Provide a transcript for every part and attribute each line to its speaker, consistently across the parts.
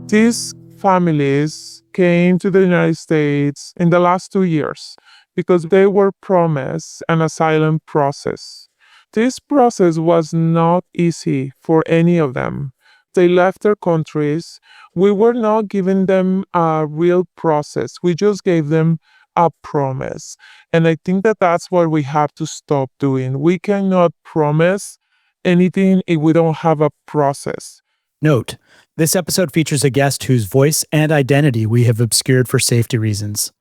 Speaker 1: These families came to the United States in the last 2 years because they were promised an asylum process. This process was not easy for any of them. They left their countries. We were not giving them a real process. We just gave them a promise. And I think that that's what we have to stop doing. We cannot promise anything if we don't have a process.
Speaker 2: Note, this episode features a guest whose voice and identity we have obscured for safety reasons.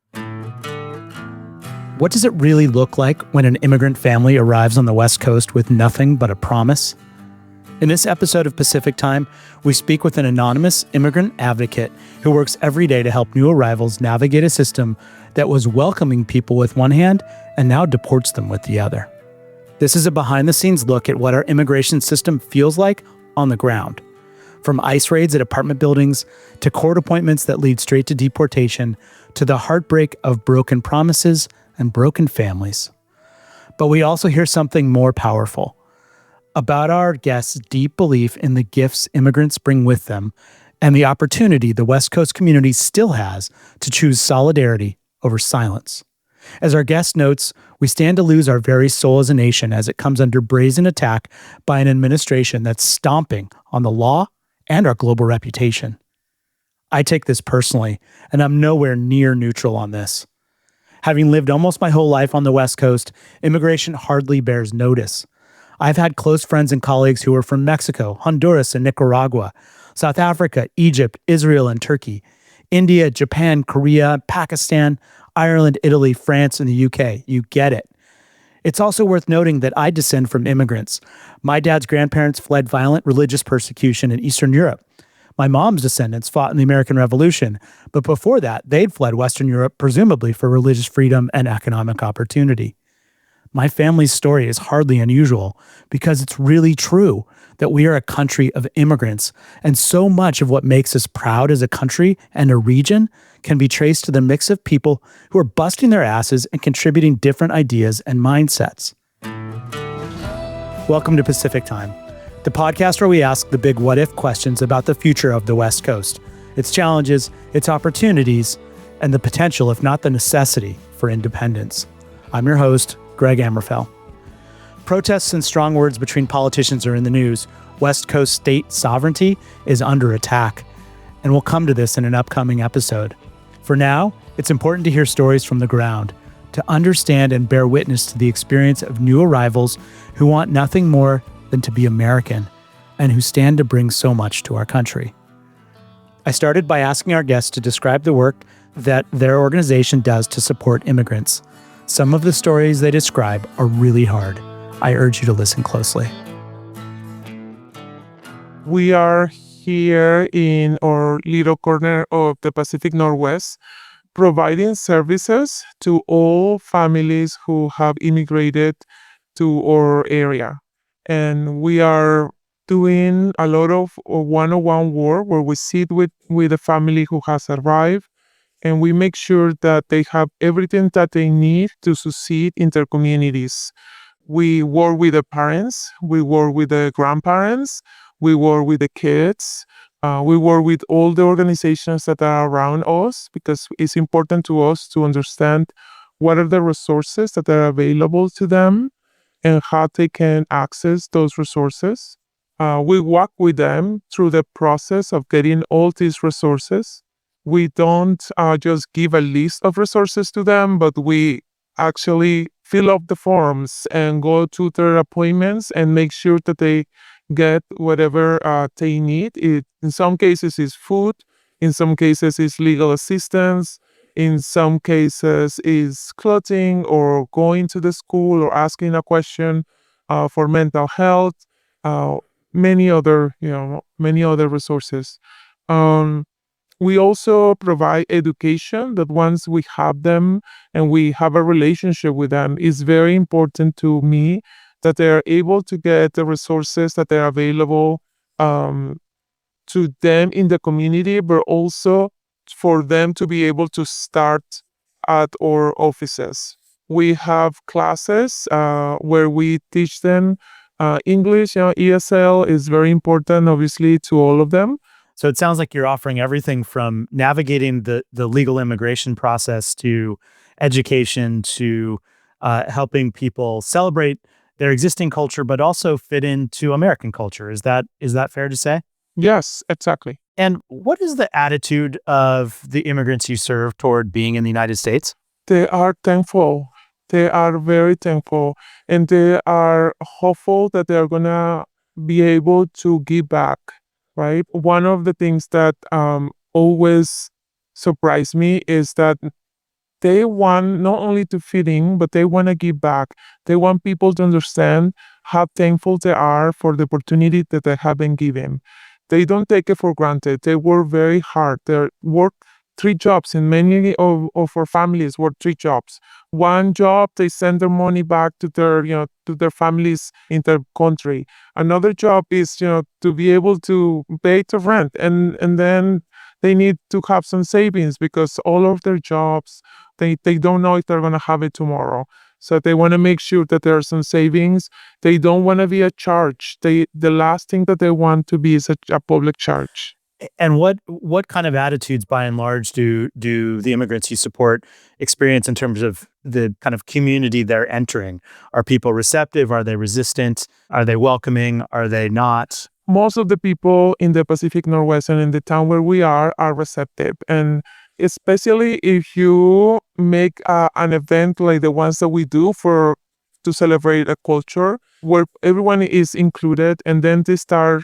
Speaker 2: What does it really look like when an immigrant family arrives on the West Coast with nothing but a promise? In this episode of Pacific Time, we speak with an anonymous immigrant advocate who works every day to help new arrivals navigate a system that was welcoming people with one hand and now deports them with the other. This is a behind-the-scenes look at what our immigration system feels like on the ground. From ICE raids at apartment buildings, to court appointments that lead straight to deportation, to the heartbreak of broken promises and broken families. But we also hear something more powerful about our guests' deep belief in the gifts immigrants bring with them and the opportunity the West Coast community still has to choose solidarity over silence. As our guest notes, we stand to lose our very soul as a nation as it comes under brazen attack by an administration that's stomping on the law and our global reputation. I take this personally, and I'm nowhere near neutral on this. Having lived almost my whole life on the West Coast, immigration hardly bears notice. I've had close friends and colleagues who are from Mexico, Honduras, and Nicaragua, South Africa, Egypt, Israel, and Turkey, India, Japan, Korea, Pakistan, Ireland, Italy, France, and the UK. You get it. It's also worth noting that I descend from immigrants. My dad's grandparents fled violent religious persecution in Eastern Europe. My mom's descendants fought in the American Revolution, but before that, they'd fled Western Europe presumably for religious freedom and economic opportunity. My family's story is hardly unusual because it's really true that we are a country of immigrants, and so much of what makes us proud as a country and a region can be traced to the mix of people who are busting their asses and contributing different ideas and mindsets. Welcome to Pacific Time, the podcast where we ask the big what-if questions about the future of the West Coast, its challenges, its opportunities, and the potential, if not the necessity, for independence. I'm your host, Greg Ammerfell. Protests and strong words between politicians are in the news. West Coast state sovereignty is under attack, and we'll come to this in an upcoming episode. For now, it's important to hear stories from the ground, to understand and bear witness to the experience of new arrivals who want nothing more than to be American and who stand to bring so much to our country. I started by asking our guests to describe the work that their organization does to support immigrants. Some of the stories they describe are really hard. I urge you to listen closely.
Speaker 1: We are here in our little corner of the Pacific Northwest, providing services to all families who have immigrated to our area. And we are doing a lot of one-on-one work where we sit with a family who has arrived, and we make sure that they have everything that they need to succeed in their communities. We work with the parents, we work with the grandparents, we work with the kids, we work with all the organizations that are around us because it's important to us to understand what are the resources that are available to them and how they can access those resources. We walk with them through the process of getting all these resources. We don't just give a list of resources to them, but we actually fill up the forms and go to their appointments and make sure that they get whatever they need. In some cases, it's food. In some cases, it's legal assistance. In some cases, it's clothing or going to the school or asking a question for mental health. Many other resources. We also provide education that once we have them and we have a relationship with them, it's very important to me that they are able to get the resources that are available to them in the community, but also for them to be able to start at our offices. We have classes where we teach them English. ESL is very important, obviously, to all of them.
Speaker 2: So it sounds like you're offering everything from navigating the legal immigration process to education to helping people celebrate their existing culture, but also fit into American culture. Is that fair to say?
Speaker 1: Yes, exactly.
Speaker 2: And what is the attitude of the immigrants you serve toward being in the United States?
Speaker 1: They are thankful. They are very thankful, and they are hopeful that they're gonna be able to give back, right? One of the things that always surprise me is that they want not only to fit in, but they want to give back. They want people to understand how thankful they are for the opportunity that they have been given. They don't take it for granted. They work very hard. They work three jobs, and many of our families work three jobs. One job, they send their money back to their, to their families in their country. Another job is, to be able to pay the rent, and then they need to have some savings because all of their jobs they don't know if they're going to have it tomorrow. So they want to make sure that there are some savings. They don't want to be a charge. The last thing that they want to be is a public charge.
Speaker 2: And what kind of attitudes, by and large, do the immigrants you support experience in terms of the kind of community they're entering? Are people receptive? Are they resistant? Are they welcoming? Are they not?
Speaker 1: Most of the people in the Pacific Northwest and in the town where we are receptive. And especially if you make an event like the ones that we do for to celebrate a culture where everyone is included, and then they start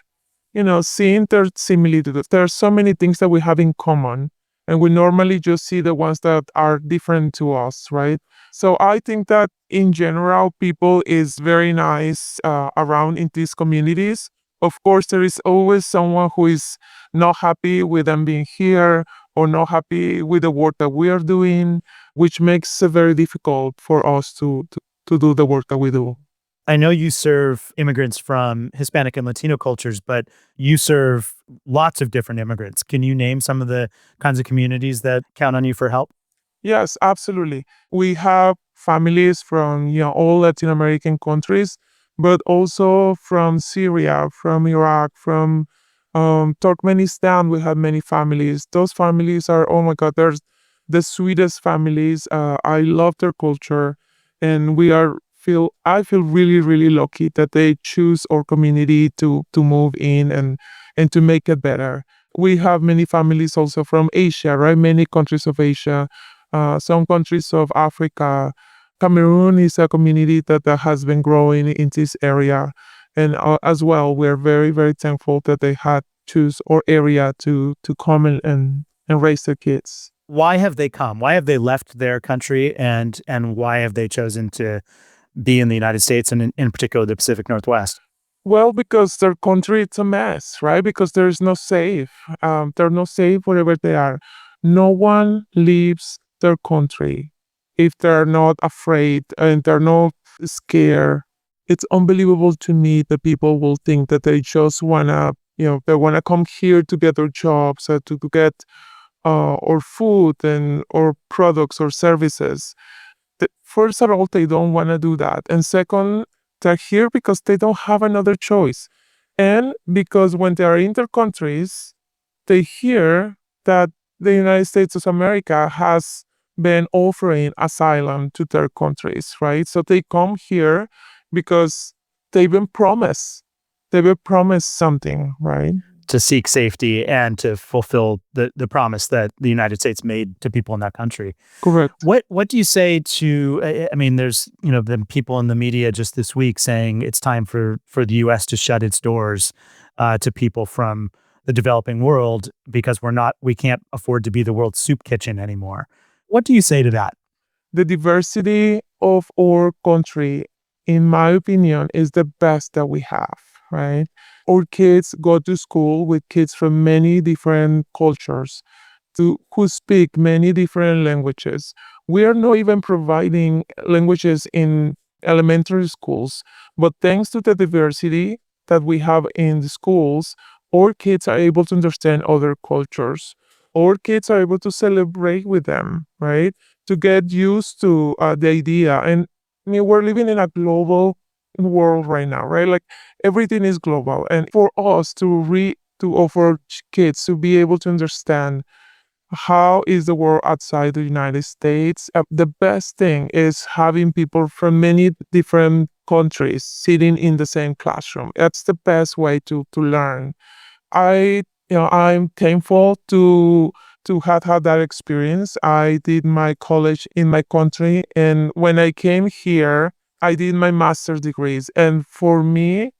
Speaker 1: seeing their similitudes. There are so many things that we have in common, and we normally just see the ones that are different to us, right? So I think that in general, people is very nice around in these communities. Of course, there is always someone who is not happy with them being here or not happy with the work that we are doing, which makes it very difficult for us to do the work that we do.
Speaker 2: I know you serve immigrants from Hispanic and Latino cultures, but you serve lots of different immigrants. Can you name some of the kinds of communities that count on you for help?
Speaker 1: Yes, absolutely. We have families from all Latin American countries, but also from Syria, from Iraq, from Turkmenistan. We have many families. Those families are, oh my God, they're the sweetest families. I love their culture, and I feel really really lucky that they choose our community to move in and to make it better. We have many families also from Asia, right? Many countries of Asia, some countries of Africa. Cameroon is a community that has been growing in this area. And as well, we're very, very thankful that they had choose our area to come and raise their kids.
Speaker 2: Why have they come? Why have they left their country, and why have they chosen to be in the United States and in particular the Pacific Northwest?
Speaker 1: Well, because their country it's a mess, right? Because there is no safe. They're not safe wherever they are. No one leaves their country if they're not afraid and they're not scared. It's unbelievable to me that people will think that they just wanna, they wanna come here to get their jobs, to get or food and or products or services. First of all, they don't want to do that. And second, they're here because they don't have another choice. And because when they are in their countries, they hear that the United States of America has been offering asylum to their countries, right? So they come here because they've been promised. They've been promised something, right?
Speaker 2: To seek safety and to fulfill the promise that the United States made to people in that country.
Speaker 1: Correct.
Speaker 2: What do you say to? I mean, there's been people in the media just this week saying it's time for the U.S. to shut its doors to people from the developing world because we can't afford to be the world's soup kitchen anymore. What do you say to that?
Speaker 1: The diversity of our country, in my opinion, is the best that we have, right? Our kids go to school with kids from many different cultures who speak many different languages. We are not even providing languages in elementary schools, but thanks to the diversity that we have in the schools, our kids are able to understand other cultures. Our kids are able to celebrate with them, right? To get used to the idea. And I mean, we're living in a global world right now, right? Like everything is global, and for us to to offer kids to be able to understand how is the world outside the United States. The best thing is having people from many different countries sitting in the same classroom. That's the best way to learn. I'm thankful to have had that experience. I did my college in my country, and when I came here, I did my master's degrees. And for me,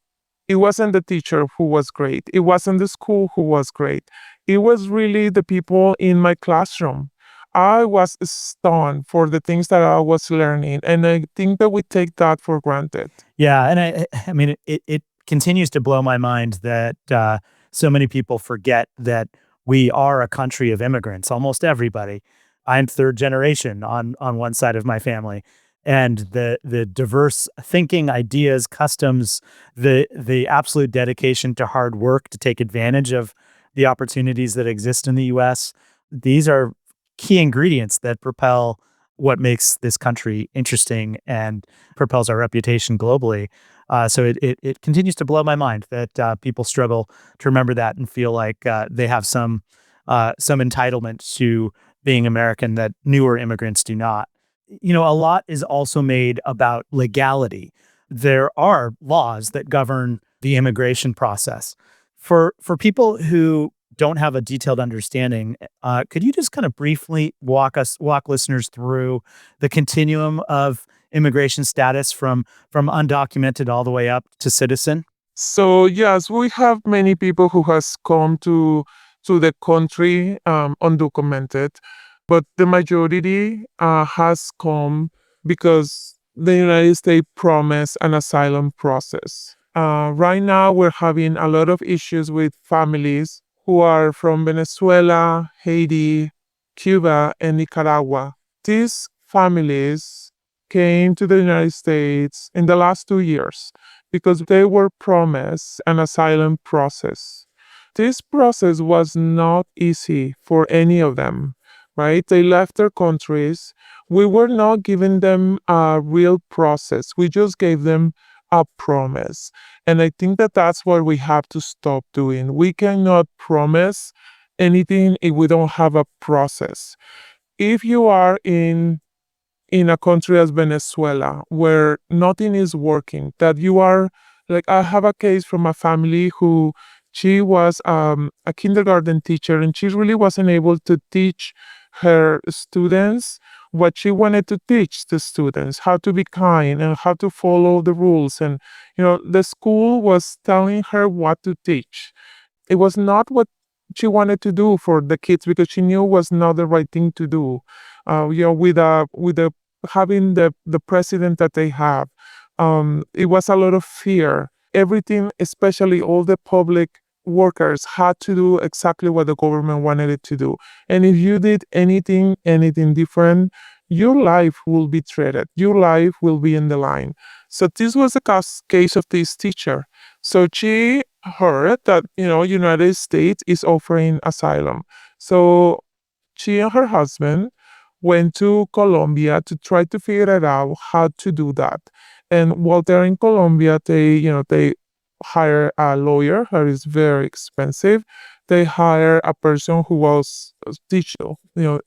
Speaker 1: it wasn't the teacher who was great. It wasn't the school who was great. It was really the people in my classroom. I was stunned for the things that I was learning, and I think that we take that for granted.
Speaker 2: Yeah, and I mean, it continues to blow my mind that so many people forget that we are a country of immigrants. Almost everybody. I'm third generation on one side of my family, and the diverse thinking, ideas, customs, the absolute dedication to hard work to take advantage of the opportunities that exist in the U.S. These are key ingredients that propel what makes this country interesting and propels our reputation globally. So it continues to blow my mind that people struggle to remember that and feel like they have some entitlement to being American that newer immigrants do not. A lot is also made about legality. There are laws that govern the immigration process. For people who don't have a detailed understanding, could you just kind of briefly walk listeners through the continuum of immigration status from undocumented all the way up to citizen?
Speaker 1: So yes, we have many people who has come to the country undocumented, but the majority has come because the United States promised an asylum process. Right now, we're having a lot of issues with families who are from Venezuela, Haiti, Cuba, and Nicaragua. These families came to the United States in the last 2 years because they were promised an asylum process. This process was not easy for any of them, right? They left their countries. We were not giving them a real process. We just gave them a promise. And I think that that's what we have to stop doing. We cannot promise anything if we don't have a process. If you are in a country as Venezuela, where nothing is working, that you are like, I have a case from a family who she was a kindergarten teacher and she really wasn't able to teach her students what she wanted to teach the students, how to be kind and how to follow the rules. And, the school was telling her what to teach. It was not what she wanted to do for the kids because she knew was not the right thing to do. With having the president that they have, it was a lot of fear. Everything, especially all the public workers, had to do exactly what the government wanted it to do. And if you did anything different, your life will be threatened. Your life will be in the line. So this was the case of this teacher. So she heard that United States is offering asylum. So she and her husband went to Colombia to try to figure it out how to do that. And while they're in Colombia, they hire a lawyer who is very expensive. They hire a person who was teaching,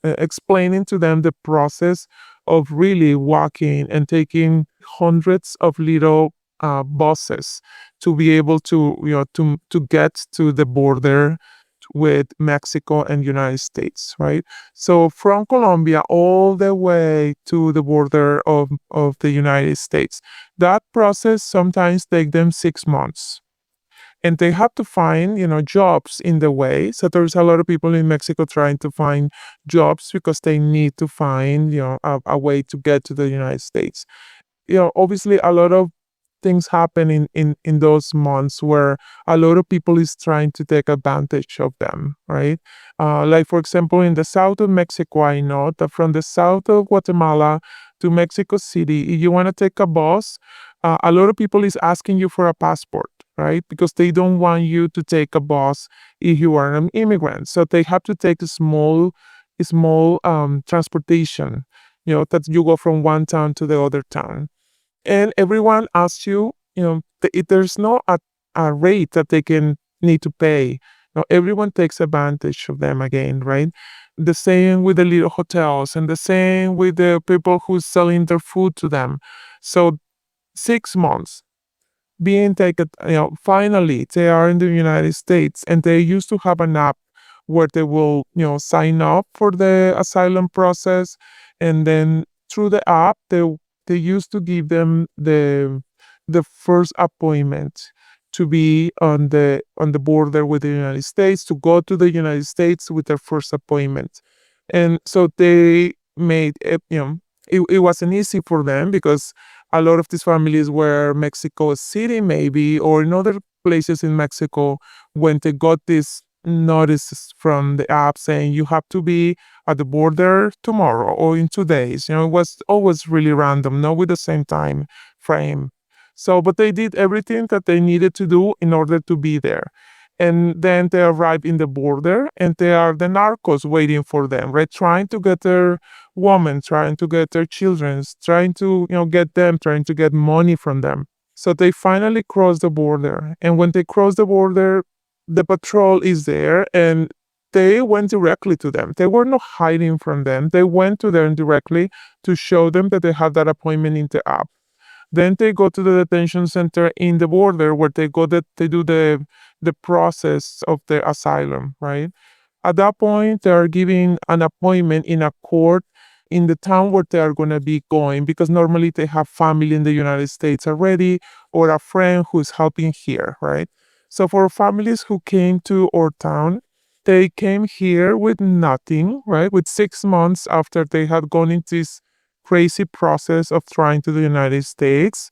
Speaker 1: explaining to them the process of really walking and taking hundreds of little buses to be able to get to the border with Mexico and United States, right? So from Colombia all the way to the border of the United States. That process sometimes take them 6 months. And they have to find, jobs in the way. So there's a lot of people in Mexico trying to find jobs because they need to find, a way to get to the United States. Obviously a lot of things happen in those months where a lot of people is trying to take advantage of them, right? Like for example, in the south of Mexico, I know that from the south of Guatemala to Mexico City, if you want to take a bus, a lot of people is asking you for a passport, right? Because they don't want you to take a bus if you are an immigrant. So they have to take a small transportation, that you go from one town to the other town. And everyone asks you, if there's no a rate that they can need to pay. Now, everyone takes advantage of them again, right? The same with the little hotels and the same with the people who's selling their food to them. So 6 months being taken, finally they are in the United States, and they used to have an app where they will, sign up for the asylum process, and then through the app they used to give them the first appointment to be on the border with the United States, to go to the United States with their first appointment. And so they made it, it wasn't easy for them because a lot of these families were Mexico City, maybe, or in other places in Mexico, when they got these notices from the app saying you have to be at the border tomorrow or in 2 days. It was always really random, not with the same time frame. So, but they did everything that they needed to do in order to be there. And then they arrive in the border, and they are the narcos waiting for them, right? Trying to get their women, trying to get their children, trying to, get them, trying to get money from them. So they finally cross the border. And when they cross the border, the patrol is there, and they went directly to them. They were not hiding from them. They went to them directly to show them that they had that appointment in the app. Then they go to the detention center in the border where they do the process of the asylum, right? At that point, they are giving an appointment in a court in the town where they are going to be going, because normally they have family in the United States already, or a friend who's helping here, right? So for families who came to our town, they came here with nothing, right? With 6 months after they had gone into this crazy process of trying to the United States.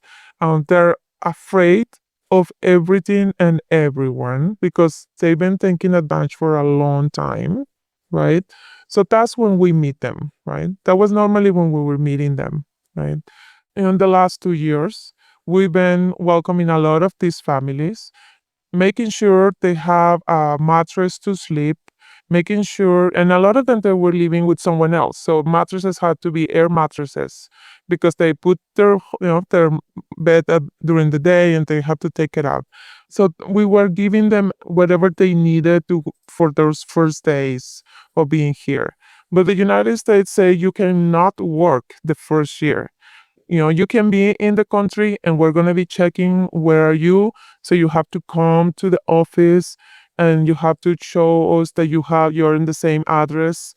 Speaker 1: They're afraid of everything and everyone because they've been taking advantage for a long time, right? So that's when we meet them, right? That was normally when we were meeting them, right? In the last 2 years, we've been welcoming a lot of these families, making sure they have a mattress to sleep, making sure, and a lot of them they were living with someone else. So mattresses had to be air mattresses because they put their bed up during the day and they have to take it out. So we were giving them whatever they needed to for those first days of being here. But the United States say you cannot work the first year. You can be in the country and we're going to be checking where are you. So you have to come to the office and you have to show us that you're in the same address.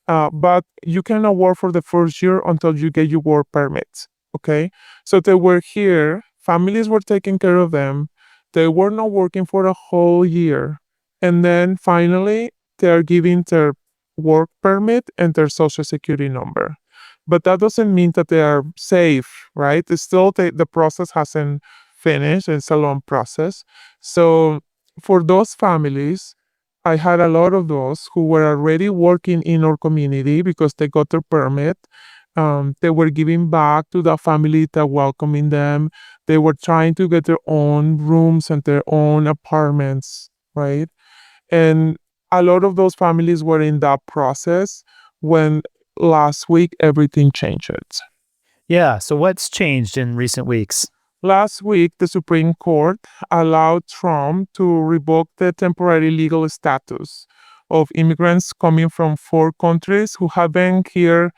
Speaker 1: But you cannot work for the first year until you get your work permit. Okay. So they were here, families were taking care of them. They were not working for a whole year. And then finally, they're giving their work permit and their social security number. But that doesn't mean that they are safe, right? It's still the process hasn't finished. It's a long process. So for those families, I had a lot of those who were already working in our community because they got their permit. They were giving back to the family that welcoming them. They were trying to get their own rooms and their own apartments, right? And a lot of those families were in that process when last week everything changed.
Speaker 2: Yeah. So what's changed in recent weeks?
Speaker 1: Last week, the Supreme Court allowed Trump to revoke the temporary legal status of immigrants coming from 4 countries who have been here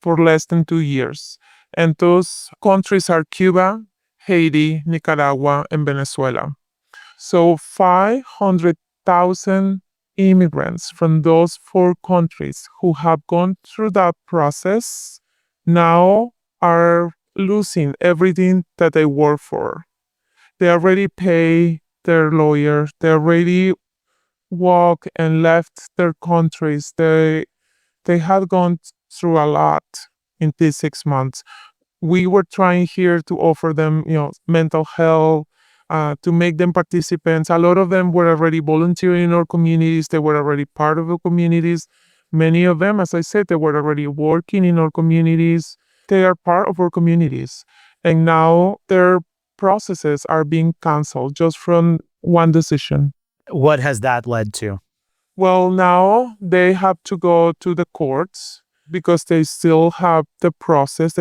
Speaker 1: for less than 2 years. And those countries are Cuba, Haiti, Nicaragua, and Venezuela. So 500,000 immigrants from those 4 countries who have gone through that process now are losing everything that they work for. They already pay their lawyers. They already walk and left their countries. They have gone through a lot in these 6 months. We were trying here to offer them, mental health, to make them participants. A lot of them were already volunteering in our communities. They were already part of the communities. Many of them, as I said, they were already working in our communities. They are part of our communities. And now their processes are being canceled just from one decision.
Speaker 2: What has that led to?
Speaker 1: Well, now they have to go to the courts because they still have the process.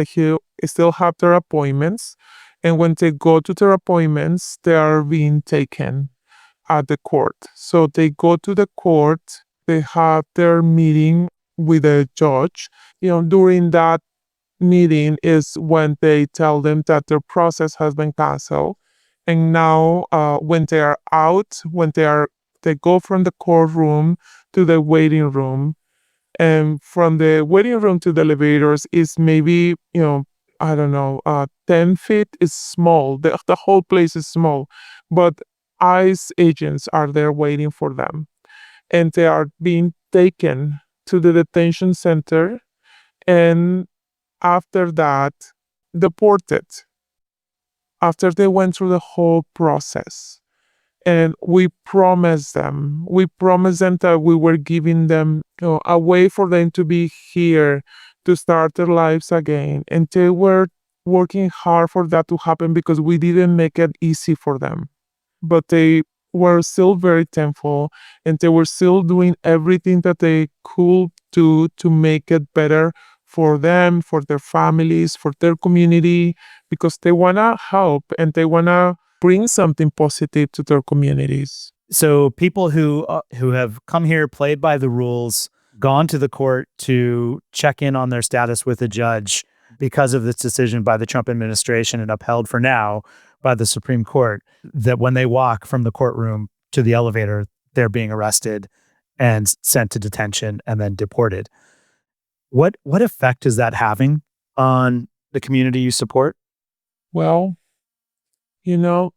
Speaker 1: Still have their appointments. And when they go to their appointments, they are being taken. at the court. So they go to the court, they have their meeting with a judge. During that meeting is when they tell them that their process has been canceled. And now, when they are out, they go from the courtroom to the waiting room, and from the waiting room to the elevators is maybe, I don't know, 10 feet is small. The whole place is small, but ICE agents are there waiting for them, and they are being taken to the detention center, and after that, deported after they went through the whole process. And we promised them that we were giving them, a way for them to be here, to start their lives again. And they were working hard for that to happen because we didn't make it easy for them. But they were still very thankful, and they were still doing everything that they could do to make it better for them, for their families, for their community, because they want to help and they want to bring something positive to their communities.
Speaker 2: So people who have come here, played by the rules, gone to the court to check in on their status with a judge because of this decision by the Trump administration and upheld for now by the Supreme Court, that when they walk from the courtroom to the elevator, they're being arrested and sent to detention and then deported. What effect is that having on the community you support?
Speaker 1: Well, you know,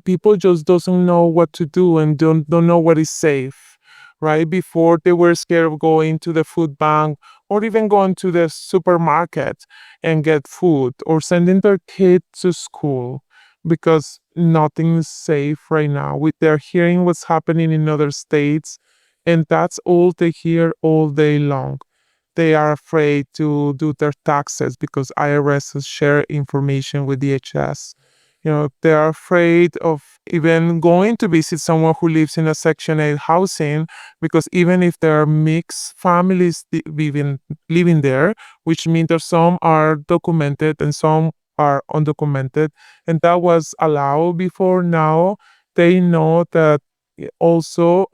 Speaker 1: people just doesn't know what to do and don't know what is safe, right? Before, they were scared of going to the food bank or even going to the supermarket and get food, or sending their kid to school, because nothing is safe right now. They're hearing what's happening in other states, and that's all they hear all day long. They are afraid to do their taxes because IRS has shared information with DHS. They are afraid of even going to visit someone who lives in a Section 8 housing, because even if there are mixed families living there, which means that some are documented and some are undocumented, and that was allowed before. Now they know that, also,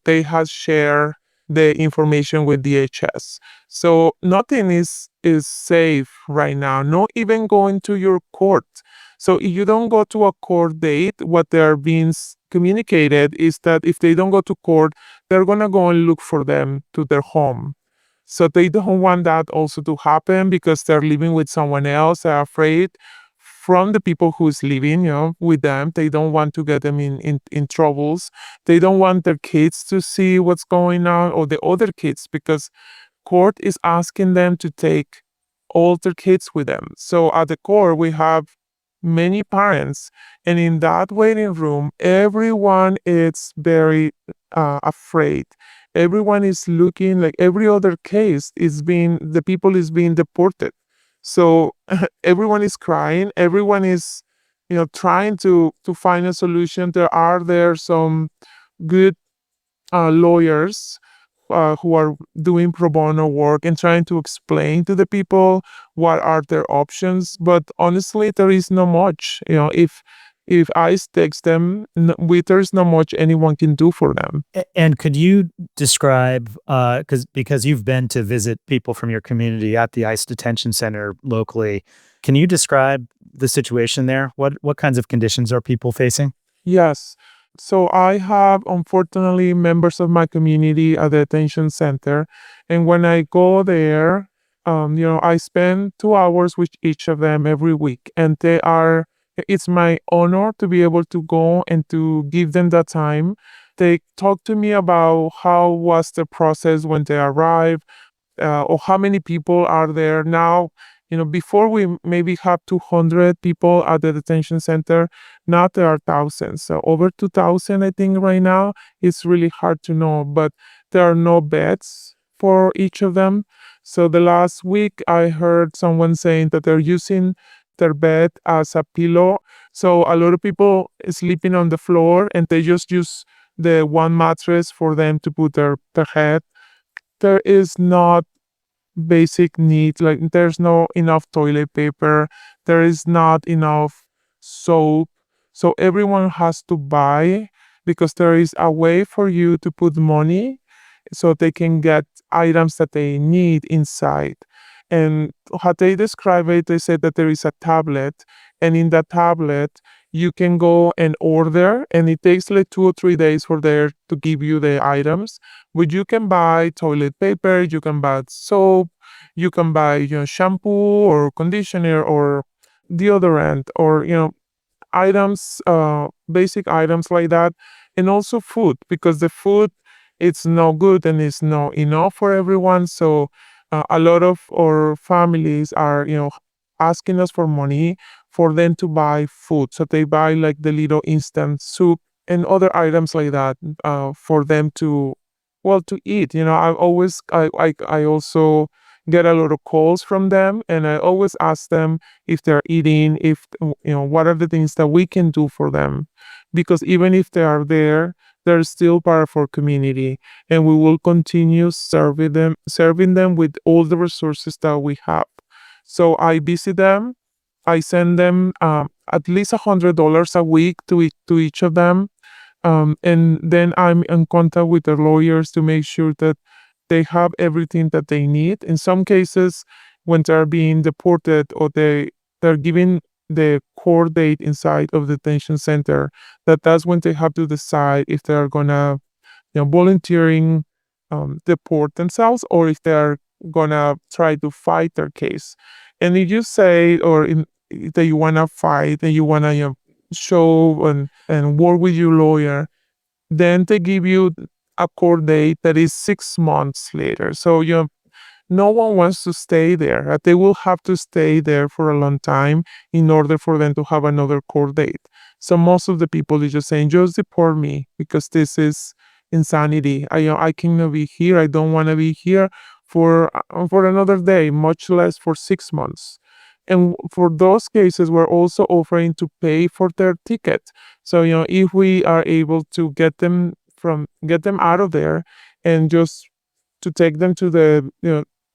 Speaker 1: they have shared the information with DHS. So nothing is safe right now, not even going to your court. So if you don't go to a court date, what they're being communicated is that if they don't go to court, they're gonna go and look for them to their home. So they don't want that also to happen, because they're living with someone else. They're afraid from the people who's living, with them. They don't want to get them in troubles. They don't want their kids to see what's going on, or the other kids, because court is asking them to take all their kids with them. So at the court, we have many parents, and in that waiting room, everyone is very afraid. Everyone is looking like every other case the people is being deported. So everyone is crying. Everyone is, trying to find a solution. There some good lawyers who are doing pro bono work and trying to explain to the people what are their options. But honestly, there is not much. If ICE takes them, there's not much anyone can do for them.
Speaker 2: And could you describe, because you've been to visit people from your community at the ICE detention center locally, can you describe the situation there? What kinds of conditions are people facing?
Speaker 1: Yes. So I have, unfortunately, members of my community at the detention center. And when I go there, I spend 2 hours with each of them every week. And it's my honor to be able to go and to give them that time. They talk to me about how was the process when they arrived, or how many people are there now. Before, we maybe have 200 people at the detention center. Now there are thousands, so over 2,000, I think, right now. It's really hard to know, but there are no beds for each of them. So the last week, I heard someone saying that they're using their bed as a pillow. So a lot of people is sleeping on the floor, and they just use the one mattress for them to put their head. There is not basic needs, like there's no enough toilet paper, there is not enough soap. So everyone has to buy because there is a way for you to put money so they can get items that they need inside. And how they describe it, they say that there is a tablet, and in that tablet, you can go and order, and it takes like 2 or 3 days for there to give you the items. But you can buy toilet paper, you can buy soap, you can buy shampoo or conditioner or deodorant or items, basic items like that, and also food, because the food it's no good and it's not enough for everyone. So a lot of our families are asking us for money for them to buy food. So they buy like the little instant soup and other items like that, for them to to eat. I also get a lot of calls from them, and I always ask them if they're eating, if what are the things that we can do for them, because even if they are there, they're still part of our community, and we will continue serving them with all the resources that we have. So I visit them. I send them at least $100 a week to each of them, and then I'm in contact with the lawyers to make sure that they have everything that they need. In some cases, when they're being deported or they're given the court date inside of the detention center, that's when they have to decide if they're gonna volunteering deport themselves, or if they're gonna try to fight their case. And if you say that you wanna fight and you wanna show and work with your lawyer, then they give you a court date that is 6 months later. So no one wants to stay there. They will have to stay there for a long time in order for them to have another court date. So most of the people is just saying, just deport me because this is insanity. I cannot be here. I don't want to be here for another day, much less for 6 months. And for those cases, we're also offering to pay for their ticket. So if we are able to get them out of there and just to take them to the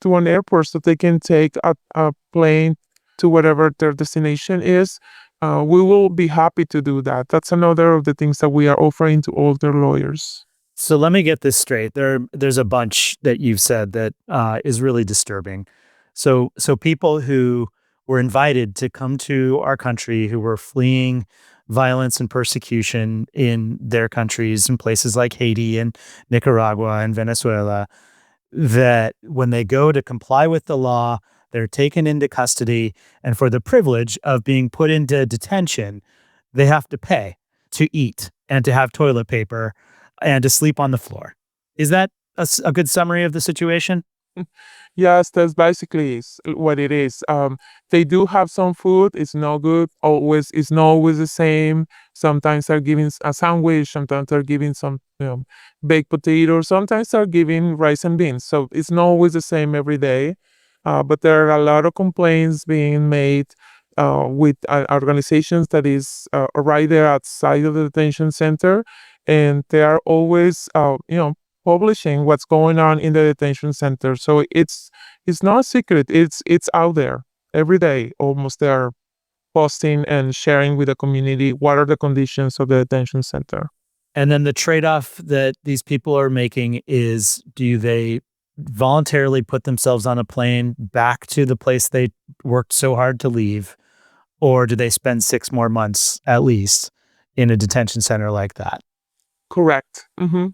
Speaker 1: to an airport so they can take a plane to whatever their destination is, we will be happy to do that. That's another of the things that we are offering to all their lawyers.
Speaker 2: So let me get this straight. There's a bunch that you've said that is really disturbing. So people who were invited to come to our country, who were fleeing violence and persecution in their countries, in places like Haiti and Nicaragua and Venezuela, that when they go to comply with the law, they're taken into custody, and for the privilege of being put into detention, they have to pay to eat and to have toilet paper and to sleep on the floor. Is that a good summary of the situation?
Speaker 1: Yes, that's basically what it is. They do have some food. It's not good. It's not always the same. Sometimes they're giving a sandwich. Sometimes they're giving some baked potatoes. Sometimes they're giving rice and beans. So it's not always the same every day. But there are a lot of complaints being made with organizations that is right there outside of the detention center, and they are always publishing what's going on in the detention center. So it's not a secret. It's out there every day. Almost they are posting and sharing with the community what are the conditions of the detention center.
Speaker 2: And then the trade-off that these people are making is, do they voluntarily put themselves on a plane back to the place they worked so hard to leave, or do they spend 6 more months at least in a detention center like that?
Speaker 1: Correct. Hmm.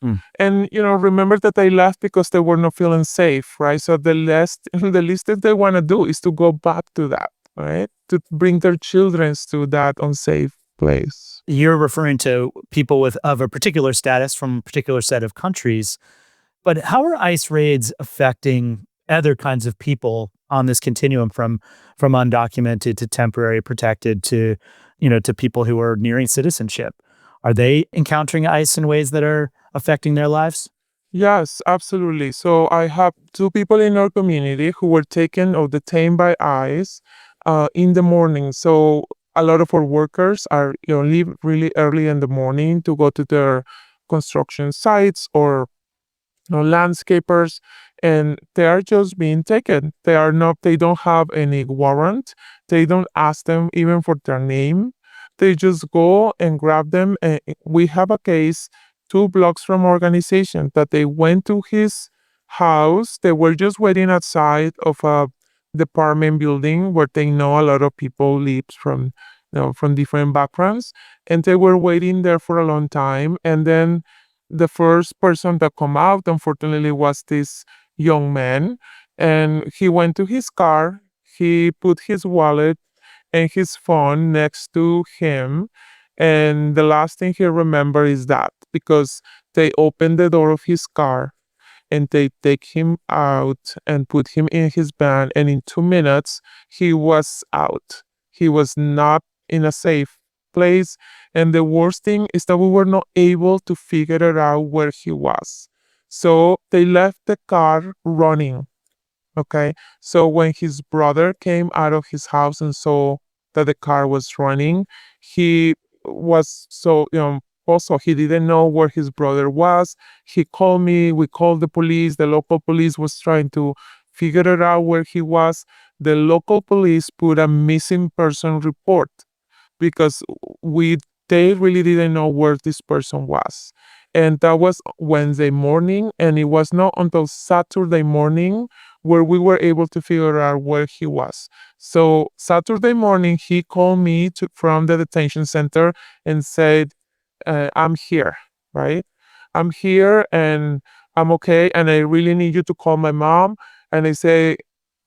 Speaker 2: Mm.
Speaker 1: And remember that they left because they were not feeling safe, right? So the least the least that they want to do is to go back to that, right? To bring their children to that unsafe place.
Speaker 2: You're referring to people of a particular status from a particular set of countries, but how are ICE raids affecting other kinds of people on this continuum from undocumented to temporary protected to to people who are nearing citizenship? Are they encountering ICE in ways that are affecting their lives?
Speaker 1: Yes, absolutely. So I have two people in our community who were taken or detained by ICE in the morning. So a lot of our workers are leave really early in the morning to go to their construction sites or landscapers, and they are just being taken. They don't have any warrant. They don't ask them even for their name. They just go and grab them. And we have a case 2 blocks from organization that they went to his house. They were just waiting outside of a department building where they know a lot of people live from, from different backgrounds, and they were waiting there for a long time. And then the first person that come out, unfortunately, was this young man, and he went to his car. He put his wallet and his phone next to him. And the last thing he remember is that, because they opened the door of his car and they take him out and put him in his van, and in 2 minutes he was out. He was not in a safe place, and the worst thing is that we were not able to figure it out where he was. So they left the car running. Okay. So when his brother came out of his house and saw that the car was running, he was so, also he didn't know where his brother was. He called me, we called the police. The local police was trying to figure it out where he was. The local police put a missing person report because we they really didn't know where this person was. And that was Wednesday morning, and it was not until Saturday morning where we were able to figure out where he was. So Saturday morning he called me from the detention center and said, I'm here, right? I'm here and I'm okay, and I really need you to call my mom. And I say,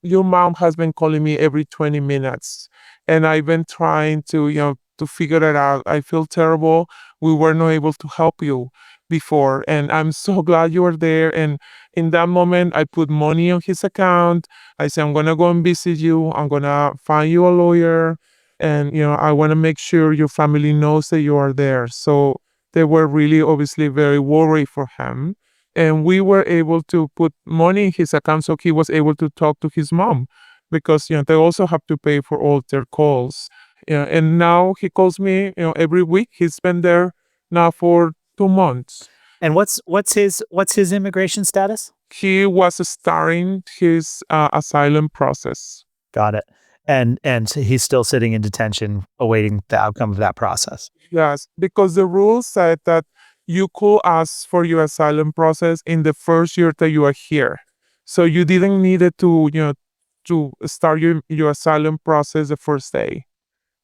Speaker 1: your mom has been calling me every 20 minutes, and I've been trying to, to figure it out. I feel terrible. We were not able to help you before, and I'm so glad you are there. And in that moment, I put money on his account. I said, I'm gonna go and visit you. I'm gonna find you a lawyer, and I want to make sure your family knows that you are there. So they were really obviously very worried for him. And we were able to put money in his account so he was able to talk to his mom, because they also have to pay for all their calls. Yeah, and now he calls me, every week. He's been there now for 2 months.
Speaker 2: And what's his immigration status?
Speaker 1: He was starting his asylum process.
Speaker 2: Got it. And so he's still sitting in detention awaiting the outcome of that process.
Speaker 1: Yes, because the rule said that you could ask for your asylum process in the first year that you are here. So you didn't need it to start your asylum process the first day.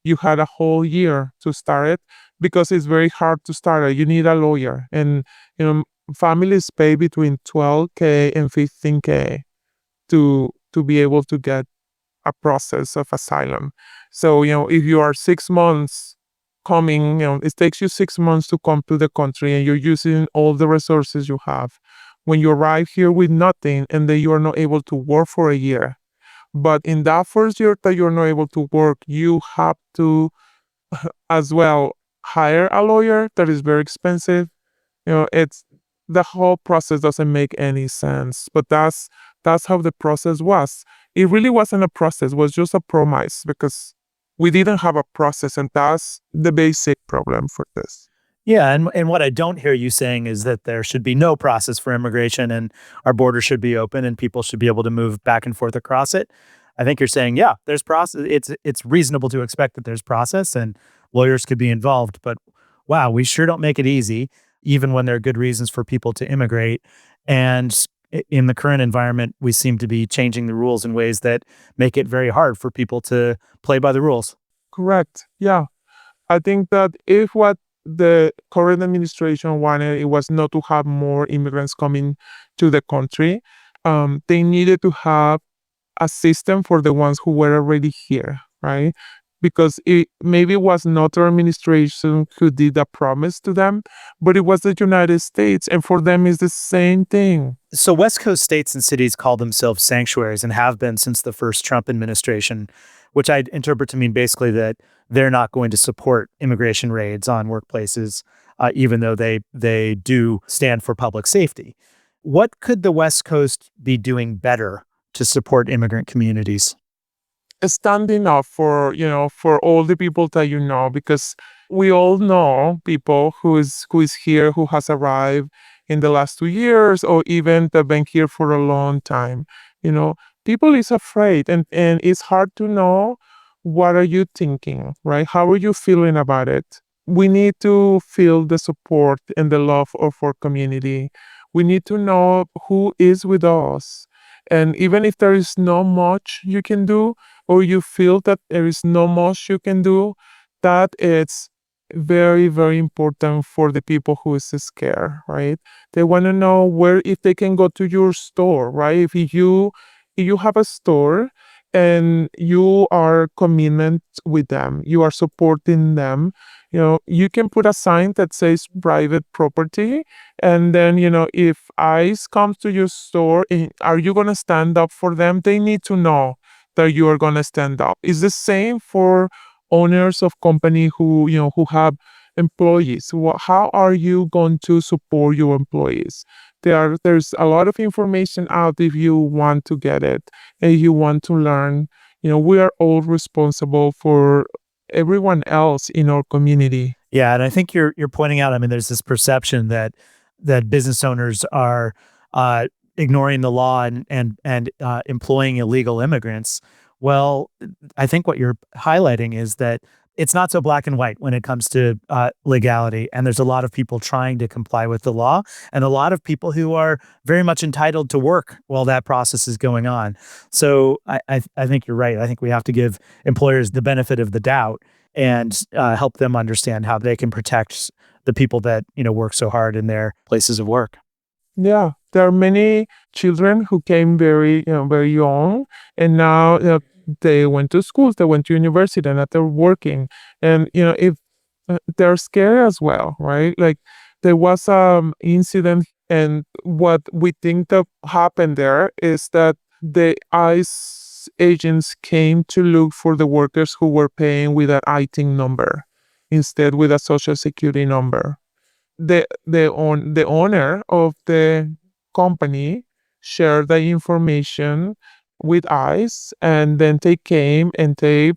Speaker 1: You had a whole year to start it, because it's very hard to start it. You need a lawyer, and families pay between 12K and 15K to be able to get a process of asylum. So, if you are 6 months coming, it takes you 6 months to come to the country, and you're using all the resources you have. When you arrive here with nothing, and then you are not able to work for a year. But in that first year that you're not able to work, you have to as well hire a lawyer. That is very expensive. It's the whole process doesn't make any sense. But that's how the process was. It really wasn't a process, it was just a promise, because we didn't have a process, and that's the basic problem for this.
Speaker 2: Yeah, and what I don't hear you saying is that there should be no process for immigration and our border should be open and people should be able to move back and forth across it. I think you're saying, yeah, there's process. It's reasonable to expect that there's process and lawyers could be involved, but wow, we sure don't make it easy, even when there are good reasons for people to immigrate. And in the current environment, we seem to be changing the rules in ways that make it very hard for people to play by the rules.
Speaker 1: Correct. Yeah. I think that if what the current administration wanted, it was not to have more immigrants coming to the country. They needed to have a system for the ones who were already here, right? Because it maybe it was not our administration who did a promise to them, but it was the United States, and for them it's the same thing.
Speaker 2: So, West Coast states and cities call themselves sanctuaries and have been since the first Trump administration, which I interpret to mean basically that they're not going to support immigration raids on workplaces, even though they do stand for public safety. What could the West Coast be doing better to support immigrant communities?
Speaker 1: Standing up for all the people that because we all know people who is here, who has arrived in the last 2 years, or even that been here for a long time. you know People is afraid, and it's hard to know what are you thinking, right? How are you feeling about it? We need to feel the support and the love of our community. We need to know who is with us. And even if there is not much you can do, or you feel that there is not much you can do, that is very, very important for the people who is scared, right? They want to know where if they can go to your store, right? If you have a store and you are commitment with them, you are supporting them, you can put a sign that says private property, and then if ICE comes to your store, are you going to stand up for them? They need to know that you are going to stand up. It's the same for owners of company who have employees. How are you going to support your employees? There's a lot of information out if you want to get it and you want to learn. We are all responsible for everyone else in our community.
Speaker 2: Yeah, and I think you're pointing out. I mean, there's this perception that business owners are uh, ignoring the law and employing illegal immigrants. Well, I think what you're highlighting is that it's not so black and white when it comes to legality, and there's a lot of people trying to comply with the law, and a lot of people who are very much entitled to work while that process is going on. So I think you're right. I think we have to give employers the benefit of the doubt and help them understand how they can protect the people that work so hard in their places of work.
Speaker 1: Yeah, there are many children who came very young, and now they went to schools, they went to university, and now they're working. And if they're scared as well, right? Like there was incident, and what we think that happened there is that the ICE agents came to look for the workers who were paying with an ITIN number instead with a social security number. The owner of the company shared the information with ICE, and then they came and they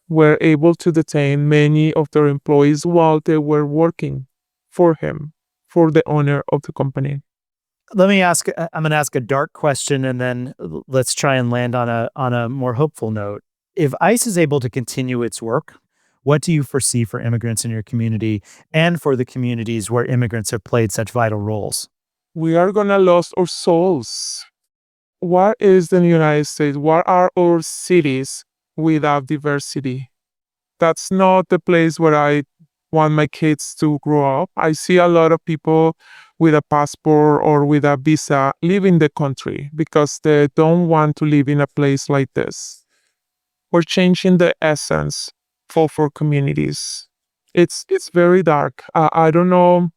Speaker 1: were able to detain many of their employees while they were working for him, for the owner of the company.
Speaker 2: Let me ask. I'm going to ask a dark question, and then let's try and land on a more hopeful note. If ICE is able to continue its work, what do you foresee for immigrants in your community and for the communities where immigrants have played such vital roles?
Speaker 1: We are gonna lose our souls. What is the United States? What are our cities without diversity? That's not the place where I want my kids to grow up. I see a lot of people with a passport or with a visa leaving the country because they don't want to live in a place like this. We're changing the essence for communities. It's very dark. I don't know.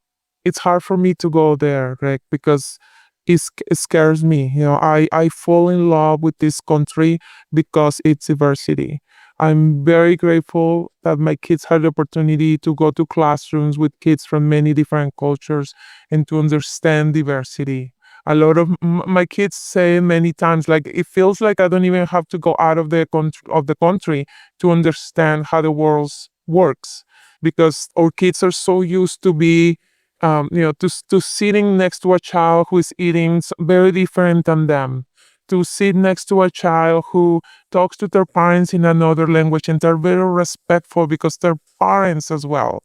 Speaker 1: It's hard for me to go there, Greg, because it scares me. I fall in love with this country because it's diversity. I'm very grateful that my kids had the opportunity to go to classrooms with kids from many different cultures and to understand diversity. A lot of my kids say many times, like it feels like I don't even have to go out of the country to understand how the world works, because our kids are so used to be to sitting next to a child who is eating very different than them, to sit next to a child who talks to their parents in another language, and they're very respectful because their parents as well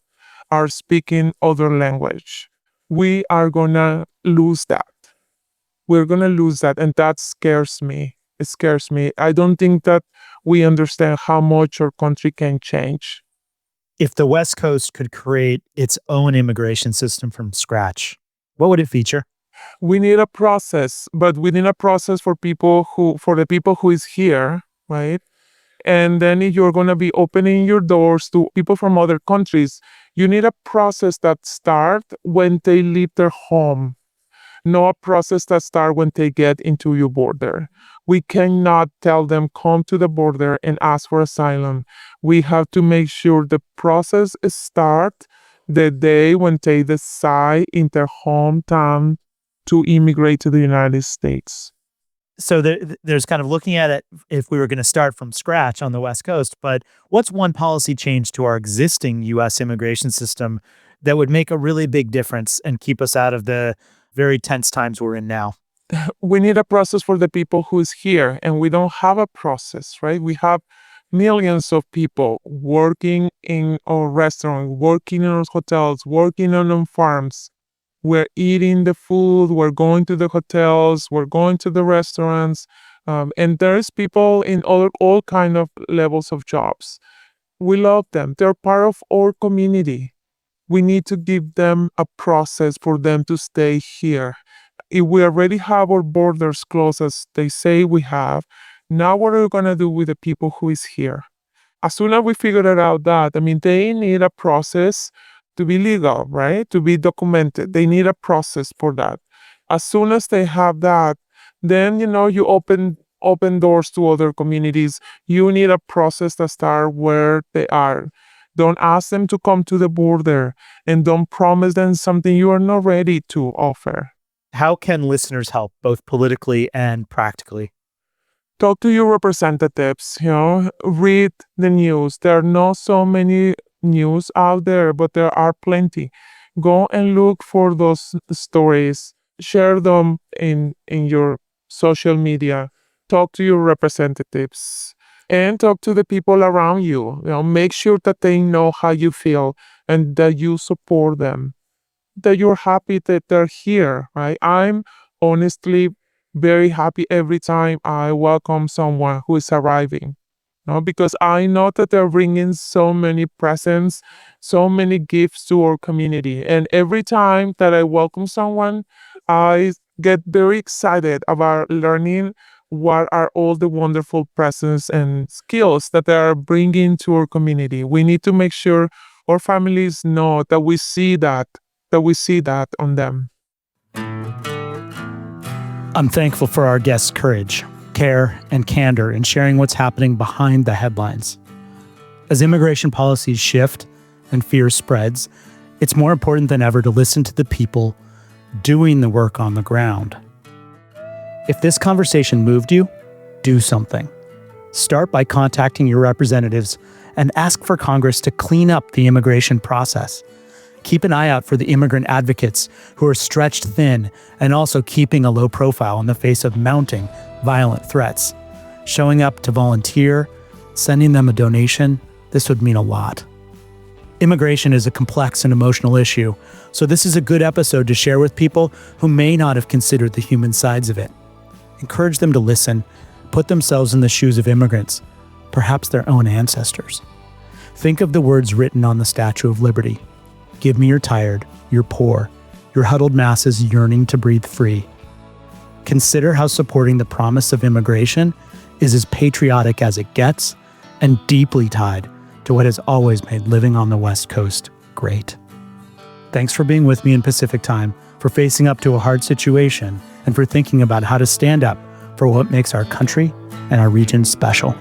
Speaker 1: are speaking other language. We are gonna lose that. We're gonna lose that, and that scares me. It scares me. I don't think that we understand how much our country can change.
Speaker 2: If the West Coast could create its own immigration system from scratch, what would it feature?
Speaker 1: We need a process, but we need a process for the people who is here, right? And then if you're going to be opening your doors to people from other countries, you need a process that start when they leave their home, not a process that start when they get into your border. We cannot tell them come to the border and ask for asylum. We have to make sure the process start the day when they decide in their hometown to immigrate to the United States.
Speaker 2: So there's kind of looking at it if we were going to start from scratch on the West Coast, but what's one policy change to our existing US immigration system that would make a really big difference and keep us out of the very tense times we're in now?
Speaker 1: We need a process for the people who's here, and we don't have a process, right? We have millions of people working in our restaurant, working in our hotels, working on our farms. We're eating the food, we're going to the hotels, we're going to the restaurants, and there's people in all kind of levels of jobs. We love them. They're part of our community. We need to give them a process for them to stay here. If we already have our borders closed as they say we have, now what are we going to do with the people who is here? As soon as we figured out that, I mean, they need a process to be legal, right? To be documented. They need a process for that. As soon as they have that, then you open doors to other communities. You need a process to start where they are. Don't ask them to come to the border, and don't promise them something you are not ready to offer.
Speaker 2: How can listeners help, both politically and practically?
Speaker 1: Talk to your representatives, read the news. There are not so many news out there, but there are plenty. Go and look for those stories. Share them in your social media. Talk to your representatives and talk to the people around you. Make sure that they know how you feel and that you support them, that you're happy that they're here, right? I'm honestly very happy every time I welcome someone who is arriving. Because I know that they're bringing so many presents, so many gifts to our community. And every time that I welcome someone, I get very excited about learning what are all the wonderful presents and skills that they are bringing to our community. We need to make sure our families know that we see that on them.
Speaker 2: I'm thankful for our guests' courage, care, and candor in sharing what's happening behind the headlines. As immigration policies shift and fear spreads, it's more important than ever to listen to the people doing the work on the ground. If this conversation moved you, do something. Start by contacting your representatives and ask for Congress to clean up the immigration process. Keep an eye out for the immigrant advocates who are stretched thin and also keeping a low profile in the face of mounting violent threats. Showing up to volunteer, sending them a donation, this would mean a lot. Immigration is a complex and emotional issue, so this is a good episode to share with people who may not have considered the human sides of it. Encourage them to listen, put themselves in the shoes of immigrants, perhaps their own ancestors. Think of the words written on the Statue of Liberty. Give me your tired, your poor, your huddled masses yearning to breathe free. Consider how supporting the promise of immigration is as patriotic as it gets and deeply tied to what has always made living on the West Coast great. Thanks for being with me in Pacific Time, for facing up to a hard situation, and for thinking about how to stand up for what makes our country and our region special.